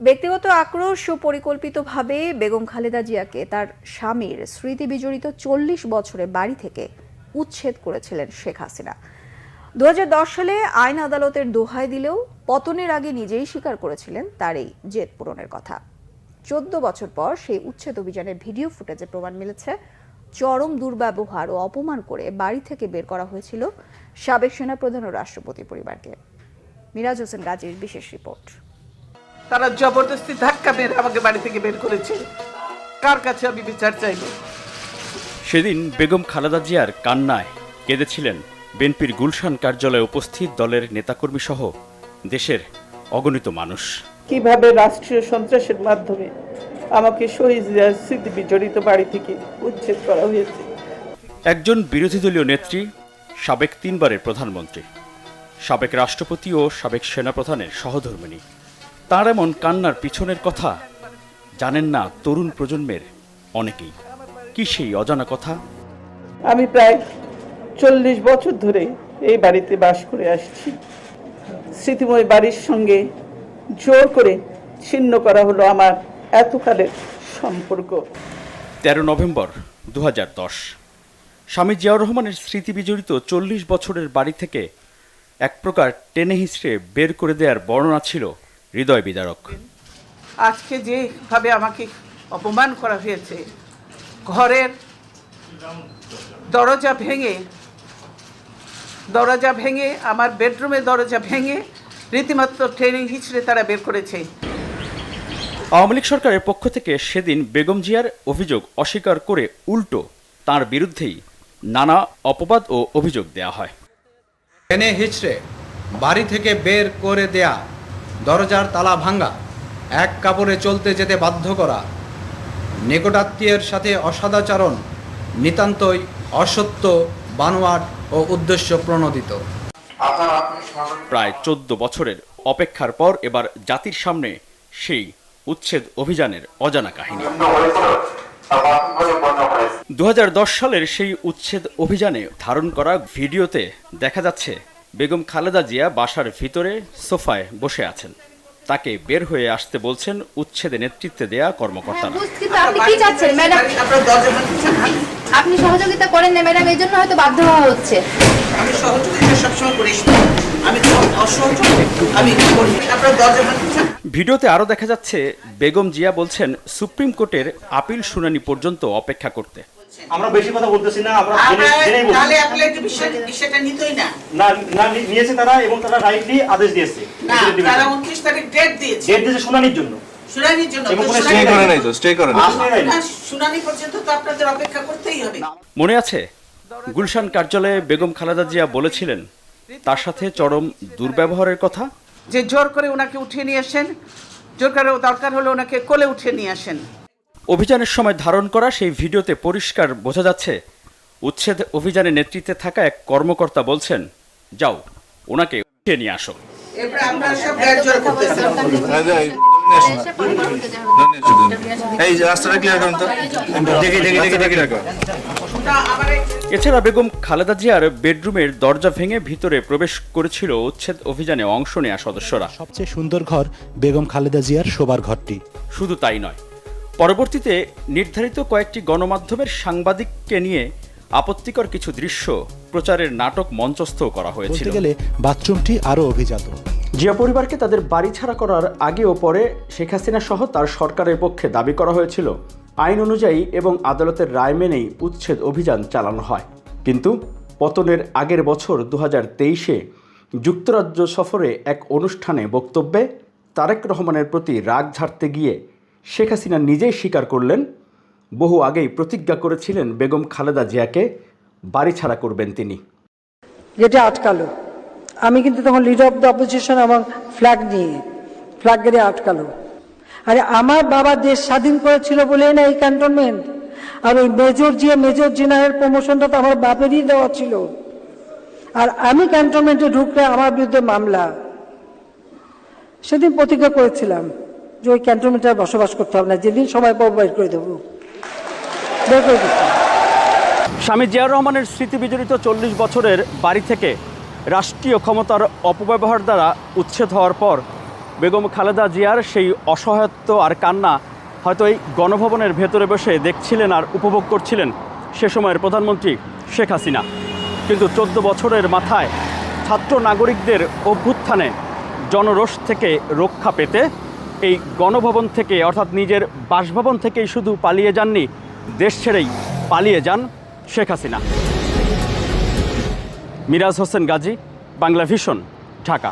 ব্যক্তিগত আক্রোশ ও পরিকল্পিতভাবে বেগম খালেদা জিয়াকে তার স্বামীর স্মৃতি বিজড়িত ৪০ বছরের বাড়ি থেকে উচ্ছেদ করেছিলেন শেখ হাসিনা। ২০১০ সালে আইন আদালতের দোহাই দিলেও পতনের আগে নিজেই স্বীকার করেছিলেন তার এই জেদ পূরণের কথা। ১৪ বছর পর সেই উচ্ছেদ অভিযানের ভিডিও ফুটেজে প্রমাণ মিলেছে চরম দুর্ব্যবহার ও অপমান করে বাড়ি থেকে বের করা হয়েছিল সাবেক সেনাপ্রধান ও রাষ্ট্রপতি পরিবারকে। মিরাজ হোসেন গাজীর বিশেষ রিপোর্ট। তারা জবরদস্তি ধাক্কা মেরে আমাকে বাড়ি থেকে বের করেছে। কার কাছে আমি বিচার চাইব? সেদিন বেগম খালেদা জিয়ার কান্নায় কেঁদেছিলেন বিএনপির গুলশান কার্যালয়ে উপস্থিত দলের নেতাকর্মী সহ দেশের অগণিত মানুষ। কিভাবে রাষ্ট্রীয় সন্ত্রাসের মাধ্যমে আমাকে শহীদ জিয়ার স্মৃতি বিজড়িত বাড়ি থেকে উচ্ছেদ করা হয়েছে। একজন বিরোধী দলীয় নেত্রী, সাবেক ৩ বারের প্রধানমন্ত্রী, সাবেক রাষ্ট্রপতি ও সাবেক সেনাপ্রধানের সহধর্মিণী, তার এমন কান্নার পিছনের কথা জানেন না তরুণ প্রজন্মের অনেকেই। কি সেই অজানা কথা? আমি প্রায় ৪০ বছর ধরে এই বাড়িতে বাস করে আসছি। স্মৃতিময় বাড়ির সঙ্গে জোর করে ছিন্ন করা হলো আমার এতকালের সম্পর্ক। ১৩ নভেম্বর ২০১০ স্বামী জিয়াউর রহমানের স্মৃতি বিজড়িত ৪০ বছরের বাড়ি থেকে এক প্রকার টেনে হিঁচড়ে বের করে দেওয়ার বর্ণনা ছিল হৃদয় বিদারক। আজকে যেভাবে আমাকে অপমান করা হয়েছে, ঘরের দরজা ভেঙে আমার বেডরুমের দরজা ভেঙে রীতিমাত্র ট্রেনে হিঁচড়ে তারা বের করেছে। আওয়ামী লীগ সরকারের পক্ষ থেকে সেদিন বেগম জিয়ার অভিযোগ অস্বীকার করে উল্টো তার বিরুদ্ধেই নানা অপবাদ ও অভিযোগ দেয়া হয়। টেনে হিঁচড়ে বাড়ি থেকে বের করে দেয়া, দরজার তালা ভাঙা, এক কাপড়ে চলতে যেতে বাধ্য করা, নিকটাত্মীয়ের সাথে অসদাচরণ নিতান্তই অসত্য, বানোয়াট ও উদ্দেশ্য প্রণোদিত। প্রায় ১৪ বছরের অপেক্ষার পর এবার জাতির সামনে সেই উচ্ছেদ অভিযানের অজানা কাহিনী। ২০১০ সালের সেই উচ্ছেদ অভিযানে ধারণ করা ভিডিওতে দেখা যাচ্ছে বেগম খালেদা জিয়া বাসার ভিতরে সোফায় বসে আছেন। তাকে বের হয়ে আসতে বলছেন উচ্ছেদে নেতৃত্বে দেয়া কর্মকর্তারা। আপনি সহযোগিতা করেন না ম্যাডাম, এই জন্য হয়তো বাধ্য হওয়া হচ্ছে। আমি সহযোগিতা সবসময় করি, আমি তো অসহযোগ, আমি করি। আপনারা দরজা ভাঙছেন। ভিডিওতে আরও দেখা যাচ্ছে বেগম জিয়া বলছেন সুপ্রিম কোর্টের আপিল শুনানি পর্যন্ত অপেক্ষা করতে। আমরা বেশি কথা বলতেছি না, আমরা জেনেই বলছি। তাহলে অ্যাপেলের বিষয়টা নিতই না। না নিয়েছে তারা, এবং তারা রাইটলি আদেশ দিয়েছে। না, তারা 29 তারিখ ডেট দিয়েছে। ডেট দিয়েছে শুনানির জন্য। শুনানির জন্য। এবং কোনো স্টে করে নাই তো, স্টে করে নাই। শুনানি পর্যন্ত তো আপনাদের অপেক্ষা করতেই হবে। মনে আছে গুলশান কার্যালয়ে বেগম খালেদা জিয়া বলেছিলেন তার সাথে চরম দুর্ব্যবহারের কথা, যে জোর করে ওনাকে উঠিয়ে নিয়ে আসেন, জোর করে দরকার হলে ওনাকে কোলে উঠিয়ে নিয়ে আসেন। অভিযানের সময় ধারণ করা সেই ভিডিওতে পরিষ্কার বোঝা যাচ্ছে উচ্ছেদ অভিযানের নেতৃত্বে থাকা এক কর্মকর্তা বলছেন, যাও ওনাকে উঠিয়ে নিয়ে আসো। এরপর আপনারা সব গায়ে জোর করতেছেন। এছাড়া বেগম খালেদা জিয়ার বেডরুমের দরজা ভেঙে ভিতরে প্রবেশ করেছিল উচ্ছেদ অভিযানে অংশ নেওয়া সদস্যরা। সবচেয়ে সুন্দর ঘর বেগম খালেদা জিয়ার শোবার ঘরটি। শুধু তাই নয়, পরবর্তীতে নির্ধারিত কয়েকটি গণমাধ্যমের সাংবাদিককে নিয়ে আপত্তিকর কিছু দৃশ্য প্রচারের নাটক মঞ্চস্থ করা হয়েছিল। বলতে গেলে বাথরুমটি আরও অভিজাত। জিয়া পরিবারকে তাদের বাড়ি ছাড়া করার আগে ও পরে শেখ হাসিনা সহ তার সরকারের পক্ষে দাবি করা হয়েছিল আইন অনুযায়ী এবং আদালতের রায় মেনেই উচ্ছেদ অভিযান চালানো হয়। কিন্তু পতনের আগের বছর ২০২৩-এ যুক্তরাজ্য সফরে এক অনুষ্ঠানে বক্তব্যে তারেক রহমানের প্রতি রাগ ঝাড়তে গিয়ে শেখ হাসিনা নিজেই স্বীকার করলেন বহু আগেই প্রতিজ্ঞা করেছিলেন বেগম খালেদা জিয়াকে বাড়ি ছাড়া করবেন তিনি। যেটা আটকালো, আমি কিন্তু তখন লিডার অফ দ্য অপোজিশন এবং ফ্ল্যাগ গেড়ে আটকালো। আরে আমার বাবা দেশ স্বাধীন করেছিল বলে না এই ক্যান্টনমেন্ট, আর ওই মেজর জেনারেল প্রমোশনটা তো আমার বাপেরই দেওয়া ছিল। আর আমি ক্যান্টনমেন্টে ঢুকলে আমার বিরুদ্ধে মামলা। সেদিন প্রতিজ্ঞা করেছিলাম যে ওই ক্যান্টনমেন্টে বসবাস করতে হবে না, যেদিন সময় পাবো বের করে দেবো, বের করে দিচ্ছি। স্বামী জিয়াউর রহমানের স্মৃতি বিজড়িত ৪০ বছরের বাড়ি থেকে রাষ্ট্রীয় ক্ষমতার অপব্যবহার দ্বারা উচ্ছেদ হওয়ার পর বেগম খালেদা জিয়ার সেই অসহায়ত্ব আর কান্না হয়তো এই গণভবনের ভেতরে বসে দেখছিলেন আর উপভোগ করছিলেন সে সময়ের প্রধানমন্ত্রী শেখ হাসিনা। কিন্তু 14 বছরের মাথায় ছাত্র নাগরিকদের অভ্যুত্থানে জনরোষ থেকে রক্ষা পেতে এই গণভবন থেকে অর্থাৎ নিজের বাসভবন থেকেই শুধু পালিয়ে যাননি, দেশ ছেড়েই পালিয়ে যান শেখ হাসিনা। মিরাজ হোসেন গাজী, বাংলা ভিশন, ঢাকা।